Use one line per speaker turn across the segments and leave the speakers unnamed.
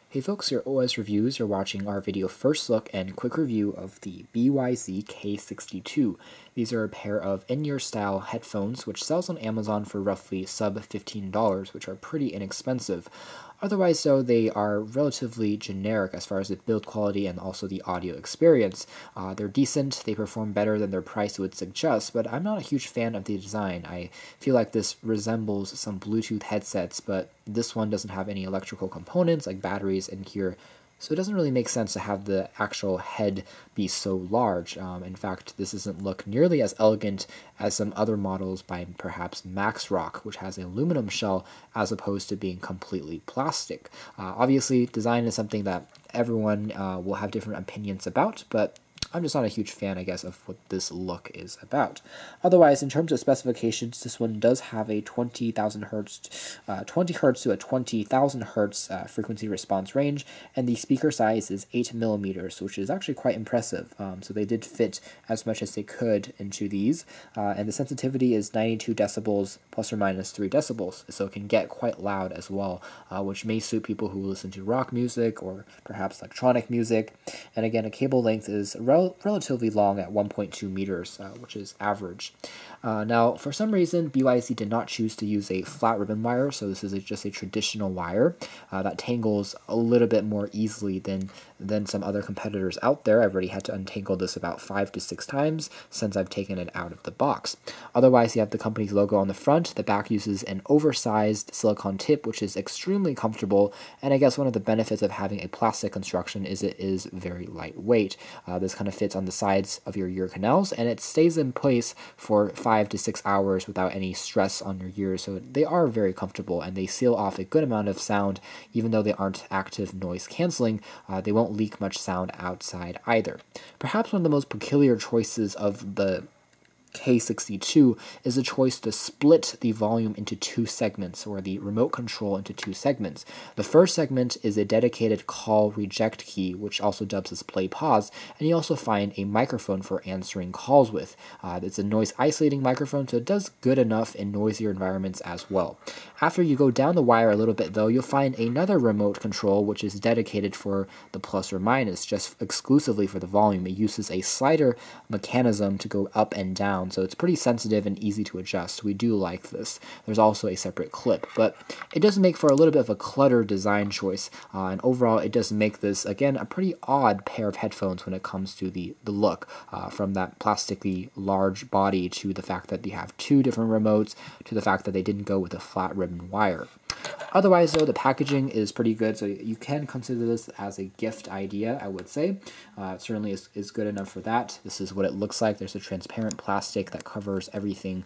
Hey folks, your OS Reviews are watching our video first look and quick review of the BYZ K62. These are a pair of in-ear style headphones which sells on Amazon for roughly sub $15, which are pretty inexpensive. Otherwise though, they are relatively generic as far as the build quality and also the audio experience. They're decent, they perform better than their price would suggest, but I'm not a huge fan of the design. I feel like this resembles some Bluetooth headsets, but this one doesn't have any electrical components like batteries in here, so it doesn't really make sense to have the actual head be so large. In fact, this doesn't look nearly as elegant as some other models by perhaps Max Rock, which has an aluminum shell as opposed to being completely plastic. Obviously, design is something that everyone will have different opinions about, but I'm just not a huge fan, I guess, of what this look is about. Otherwise, in terms of specifications, this one does have a 20,000 hertz, 20 hertz to a 20,000 hertz frequency response range, and the speaker size is 8 millimeters, which is actually quite impressive. So they did fit as much as they could into these, and the sensitivity is 92 decibels plus or minus 3 decibels, so it can get quite loud as well, which may suit people who listen to rock music or perhaps electronic music. And again, a cable length is relatively long at 1.2 meters, which is average. Now, for some reason, BYZ did not choose to use a flat ribbon wire, so this is just a traditional wire that tangles a little bit more easily than some other competitors out there. I've already had to untangle this about 5 to 6 times since I've taken it out of the box. Otherwise, you have the company's logo on the front. The back uses an oversized silicone tip, which is extremely comfortable, and I guess one of the benefits of having a plastic construction is it is very lightweight. This kind of fits on the sides of your ear canals, and it stays in place for 5 to 6 hours without any stress on your ears, so they are very comfortable, and they seal off a good amount of sound. Even though they aren't active noise canceling, they won't leak much sound outside either. Perhaps one of the most peculiar choices of the K62 is a choice to split the volume into 2 segments, or the remote control into 2 segments. The first segment is a dedicated call reject key, which also dubs as play pause, and you also find a microphone for answering calls with. It's a noise isolating microphone, so it does good enough in noisier environments as well. After you go down the wire a little bit though, you'll find another remote control which is dedicated for the plus or minus, just exclusively for the volume. It uses a slider mechanism to go up and down, so it's pretty sensitive and easy to adjust. We do like this. There's also a separate clip, but it does make for a little bit of a cluttered design choice, and overall it does make this, again, a pretty odd pair of headphones when it comes to the look, from that plastically large body to the fact that you have 2 different remotes to the fact that they didn't go with a flat ribbon wire. Otherwise though, the packaging is pretty good, so you can consider this as a gift idea, I would say. It certainly is good enough for that. This is what it looks like. There's a transparent plastic that covers everything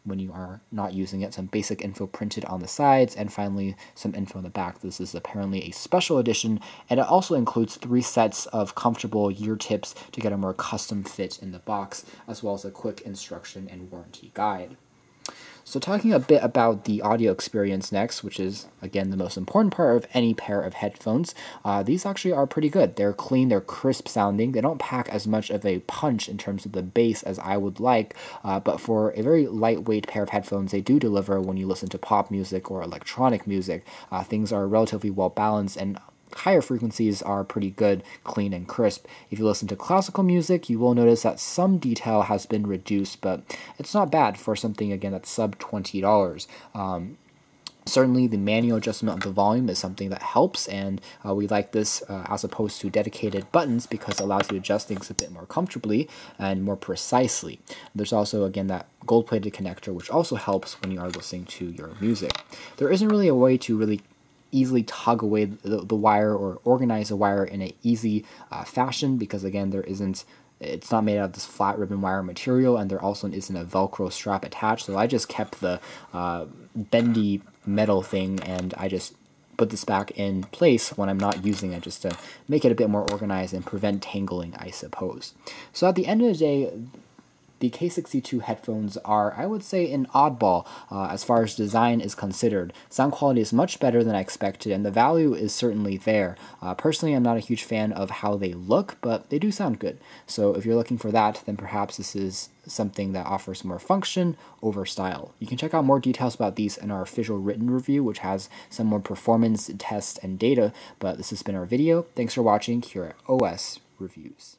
when you are not using it. Some basic info printed on the sides, and finally some info on the back. This is apparently a special edition, and it also includes 3 sets of comfortable ear tips to get a more custom fit in the box, as well as a quick instruction and warranty guide. So talking a bit about the audio experience next, which is, again, the most important part of any pair of headphones, these actually are pretty good. They're clean, they're crisp sounding, they don't pack as much of a punch in terms of the bass as I would like, but for a very lightweight pair of headphones, they do deliver when you listen to pop music or electronic music. Things are relatively well balanced, and higher frequencies are pretty good, clean, and crisp. If you listen to classical music, you will notice that some detail has been reduced, but it's not bad for something, again, that's sub $20. Certainly, the manual adjustment of the volume is something that helps, and we like this as opposed to dedicated buttons because it allows you to adjust things a bit more comfortably and more precisely. There's also, again, that gold-plated connector, which also helps when you are listening to your music. There isn't really a way to really easily tug away the wire or organize the wire in an easy fashion because, again, it's not made out of this flat ribbon wire material, and there also isn't a Velcro strap attached, so I just kept the bendy metal thing, and I just put this back in place when I'm not using it, just to make it a bit more organized and prevent tangling, I suppose. So at the end of the day, The K62 headphones are, I would say, an oddball as far as design is considered. Sound quality is much better than I expected, and the value is certainly there. Personally, I'm not a huge fan of how they look, but they do sound good. So if you're looking for that, then perhaps this is something that offers more function over style. You can check out more details about these in our official written review, which has some more performance tests and data, but this has been our video. Thanks for watching here at OS Reviews.